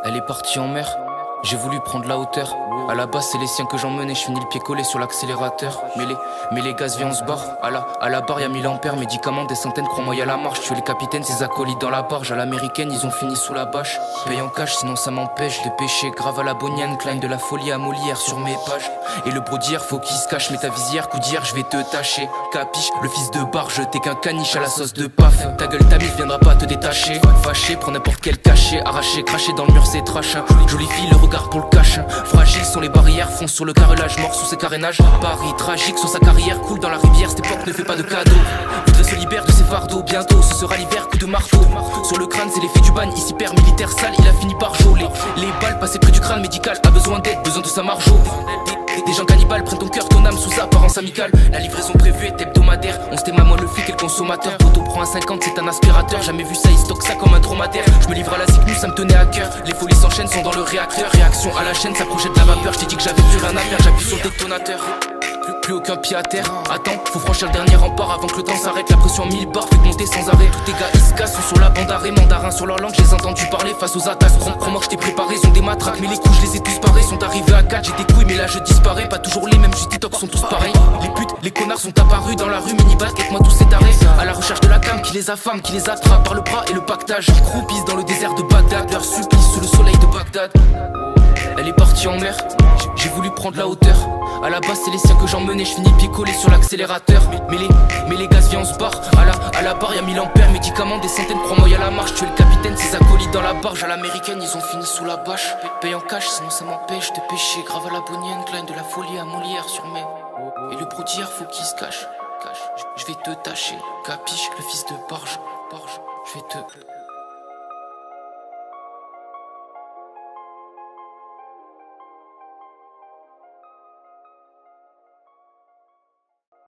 Elle est partie en mer, j'ai voulu prendre la hauteur. À la base c'est les siens que j'emmenais, je finis le pied collé sur l'accélérateur. Mais les gaz viens on se barre. À la barre y'a 1000 ampères, médicaments des centaines, crois-moi y'a la marche. Tu es le capitaine, ses acolytes dans la barge. À l'américaine ils ont fini sous la bâche. Paye en cash sinon ça m'empêche de pêcher. Grave à la bonienne, Klein de la folie à Molière sur mes pages. Et le bro d'hier faut qu'il se cache, mais ta visière, coup d'hier je vais te tâcher. Capiche, le fils de barge, t'es qu'un caniche à la sauce de paf. Ta gueule ta mise viendra pas te détacher. Fâché, prends n'importe quel cachet. Arraché, craché dans le mur c'est trash. Jolie fille, le regard pour le cash. Fragiles sont les barrières, fonce sur le carrelage, mort sous ses carénages. Paris tragique sur sa carrière, coule dans la rivière. Cette époque ne fait pas de cadeaux. Voudrait se libérer de ses fardeaux. Bientôt ce sera l'hiver, coup de marteau. Sur le crâne c'est l'effet du bagne, ici père militaire sale. Il a fini par geler. Les balles passées près du crâne médical. A besoin d'aide, besoin de sa margeau. Des gens cannibales prennent ton cœur, ton âme sous apparence amicale. La livraison prévue est hebdomadaire. On se tait maman le flic et le consommateur. Poto prend un 50, c'est un aspirateur. Jamais vu ça, il stocke ça comme un dromadaire. Je me livre à la cyclus, ça me tenait à cœur. Les folies s'enchaînent, sont dans le réacteur. Réaction à la chaîne, ça projette de la vapeur. Je t'ai dit que j'avais plus rien à faire, j'appuie sur le détonateur. Plus aucun pied à terre. Attends, faut franchir le dernier rempart avant que le temps s'arrête. La pression à 1000 bars fait monter sans arrêt. Tous tes gars ils se cassent, sont sur la bande arrêt. Mandarin sur leur langue, je les ai entendus parler face aux attaques. Crois-moi que je t'ai préparé, ils ont des matraques. Mais les coups, je les ai tous parés. Sont arrivés à 4, j'ai des couilles, mais là je disparais. Pas toujours les mêmes, juste TikTok sont tous pareils. Les putes, les connards sont apparus dans la rue. Mini-basket, moi tous ces tarés. À la recherche de la cam qui les affame, qui les attrape par le bras et le pactage. Ils croupissent dans le désert de Bagdad. Leur supplice sous le soleil de Bagdad. Elle est partie en mer, j'ai voulu prendre la hauteur. À la base c'est les siens que j'emmenais, je finis pied collé sur l'accélérateur. Mais les gaz viens on se barre. À la barre y'a 1000 ampères, médicaments des centaines, crois-moi y'a la marche. Tu es le capitaine, ses acolytes dans la barge. À l'américaine ils ont fini sous la bâche. Paye en cash sinon ça m'empêche de pêcher. Grave à la bonienne, Klein de la folie à Molière sur mes. Et le bro d'hier faut qu'il se cache. Je vais te tâcher, capiche le fils de barge. Je vais te